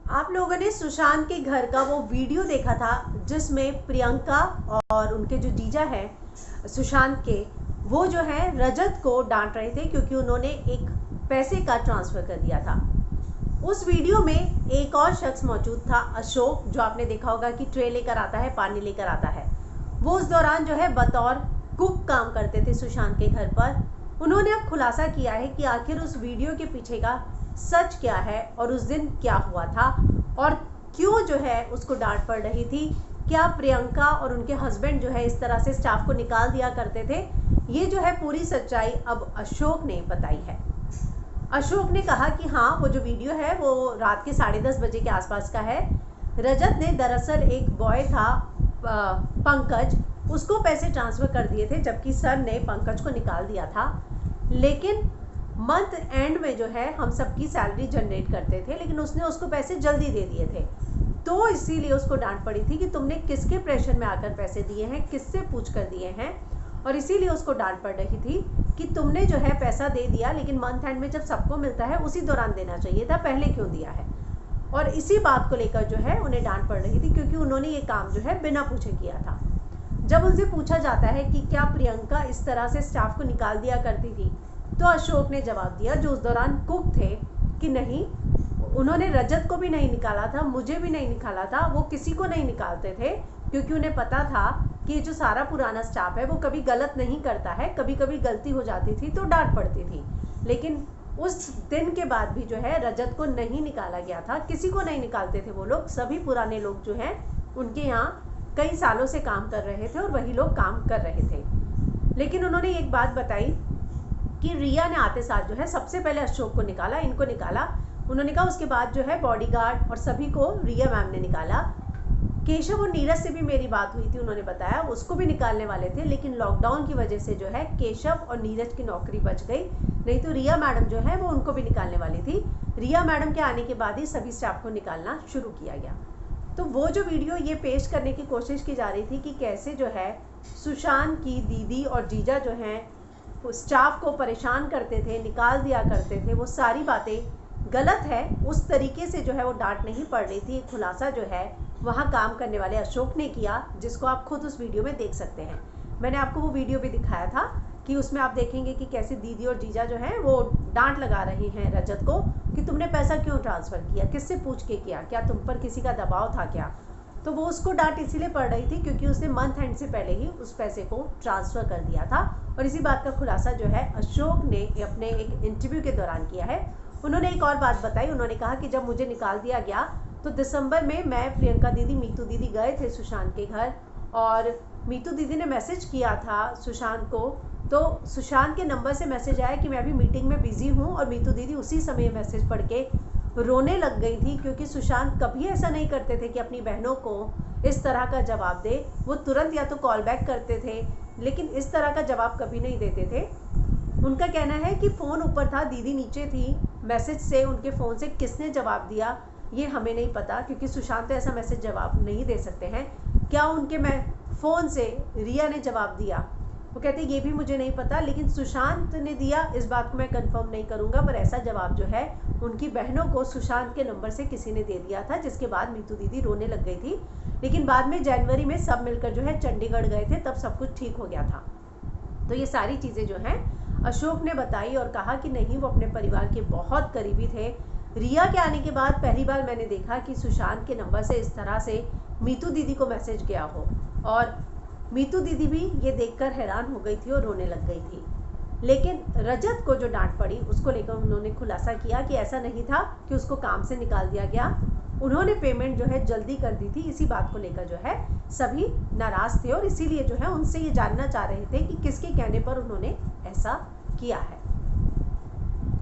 आप लोगों ने सुशांत के घर का वो वीडियो देखा था जिसमें प्रियंका और उनके जो जीजा हैं सुशांत के, वो जो है रजत को डांट रहे थे क्योंकि उन्होंने एक पैसे का ट्रांसफ़र कर दिया था। उस वीडियो में एक और शख्स मौजूद था, अशोक, जो आपने देखा होगा कि ट्रे लेकर आता है, पानी लेकर आता है। वो उस दौरान जो है बतौर कुक काम करते थे सुशांत के घर पर। उन्होंने अब खुलासा किया है कि आखिर उस वीडियो के पीछे का सच क्या है और उस दिन क्या हुआ था और क्यों जो है उसको डांट पड़ रही थी। क्या प्रियंका और उनके हस्बैंड जो है इस तरह से स्टाफ को निकाल दिया करते थे? ये जो है पूरी सच्चाई अब अशोक ने बताई है। अशोक ने कहा कि हाँ, वो जो वीडियो है वो रात के 10:30 बजे के आसपास का है। रजत ने दरअसल एक बॉय था पंकज, उसको पैसे ट्रांसफ़र कर दिए थे, जबकि सर ने पंकज को निकाल दिया था। लेकिन मंथ एंड में जो है हम सबकी सैलरी जनरेट करते थे, लेकिन उसने उसको पैसे जल्दी दे दिए थे, तो इसीलिए उसको डांट पड़ी थी कि तुमने किसके प्रेशर में आकर पैसे दिए हैं, किससे पूछ कर दिए हैं। और इसीलिए उसको डांट पड़ रही थी कि तुमने जो है पैसा दे दिया, लेकिन मंथ एंड में जब सबको मिलता है उसी दौरान देना चाहिए था, पहले क्यों दिया है। और इसी बात को लेकर जो है उन्हें डांट पड़ रही थी क्योंकि उन्होंने ये काम जो है बिना पूछे किया था। जब उनसे पूछा जाता है कि क्या प्रियंका इस तरह से स्टाफ को निकाल दिया करती थी, तो अशोक ने जवाब दिया, जो उस दौरान कुक थे, कि नहीं, उन्होंने रजत को भी नहीं निकाला था, मुझे भी नहीं निकाला था, वो किसी को नहीं निकालते थे क्योंकि उन्हें पता था कि जो सारा पुराना स्टाफ है वो कभी गलत नहीं करता है, कभी कभी गलती हो जाती थी तो डांट पड़ती थी, लेकिन उस दिन के बाद भी जो है रजत को नहीं निकाला गया था, किसी को नहीं निकालते थे वो लोग। सभी पुराने लोग जो हैं उनके यहाँ कई सालों से काम कर रहे थे और वही लोग काम कर रहे थे। लेकिन उन्होंने एक बात बताई कि रिया ने आते साथ जो है सबसे पहले अशोक को निकाला, इनको निकाला। उन्होंने कहा उसके बाद जो है बॉडीगार्ड और सभी को रिया मैम ने निकाला। केशव और नीरज से भी मेरी बात हुई थी, उन्होंने बताया उसको भी निकालने वाले थे, लेकिन लॉकडाउन की वजह से जो है केशव और नीरज की नौकरी बच गई, नहीं तो रिया मैडम जो है वो उनको भी निकालने वाली थी। रिया मैडम के आने के बाद ही सभी स्टाफ को निकालना शुरू किया गया। तो वो जो वीडियो ये पेश करने की कोशिश की जा रही थी कि कैसे जो है सुशांत की दीदी और जीजा जो हैं स्टाफ को परेशान करते थे, निकाल दिया करते थे, वो सारी बातें गलत है। उस तरीके से जो है वो डांट नहीं पड़ रही थी। खुलासा जो है वहाँ काम करने वाले अशोक ने किया, जिसको आप खुद उस वीडियो में देख सकते हैं। मैंने आपको वो वीडियो भी दिखाया था कि उसमें आप देखेंगे कि कैसे दीदी और जीजा जो हैं वो डांट लगा रहे हैं रजत को कि तुमने पैसा क्यों ट्रांसफ़र किया, किससे पूछ के किया, क्या तुम पर किसी का दबाव था क्या। तो वो उसको डांट इसीलिए पड़ रही थी क्योंकि उसने मंथ एंड से पहले ही उस पैसे को ट्रांसफ़र कर दिया था। और इसी बात का खुलासा जो है अशोक ने अपने एक इंटरव्यू के दौरान किया है। उन्होंने एक और बात बताई, उन्होंने कहा कि जब मुझे निकाल दिया गया तो दिसंबर में मैं, प्रियंका दीदी, मीतू दीदी गए थे सुशांत के घर और मीतू दीदी ने मैसेज किया था सुशांत को, तो सुशांत के नंबर से मैसेज आया कि मैं अभी मीटिंग में बिज़ी हूँ, और मीतू दीदी उसी समय मैसेज पढ़ के रोने लग गई थी क्योंकि सुशांत कभी ऐसा नहीं करते थे कि अपनी बहनों को इस तरह का जवाब दे। वो तुरंत या तो कॉल बैक करते थे, लेकिन इस तरह का जवाब कभी नहीं देते थे। उनका कहना है कि फ़ोन ऊपर था, दीदी नीचे थी, मैसेज से, उनके फ़ोन से किसने जवाब दिया ये हमें नहीं पता क्योंकि सुशांत ऐसा मैसेज जवाब नहीं दे सकते हैं। क्या उनके फ़ोन से रिया ने जवाब दिया, वो कहते ये भी मुझे नहीं पता, लेकिन सुशांत ने दिया इस बात को मैं कंफर्म नहीं करूँगा, पर ऐसा जवाब जो है उनकी बहनों को सुशांत के नंबर से किसी ने दे दिया था, जिसके बाद मीतू दीदी रोने लग गई थी। लेकिन बाद में जनवरी में सब मिलकर जो है चंडीगढ़ गए थे, तब सब कुछ ठीक हो गया था। तो ये सारी चीज़ें जो हैं अशोक ने बताई और कहा कि नहीं, वो अपने परिवार के बहुत करीबी थे। रिया के आने के बाद पहली बार मैंने देखा कि सुशांत के नंबर से इस तरह से मीतू दीदी को मैसेज गया हो, और मीतू दीदी भी ये देखकर हैरान हो गई थी और रोने लग गई थी। लेकिन रजत को जो डांट पड़ी उसको लेकर उन्होंने खुलासा किया कि ऐसा नहीं था कि उसको काम से निकाल दिया गया, उन्होंने पेमेंट जो है जल्दी कर दी थी। इसी बात को लेकर जो है सभी नाराज़ थे और इसीलिए जो है उनसे ये जानना चाह रहे थे कि किसके कहने पर उन्होंने ऐसा किया है।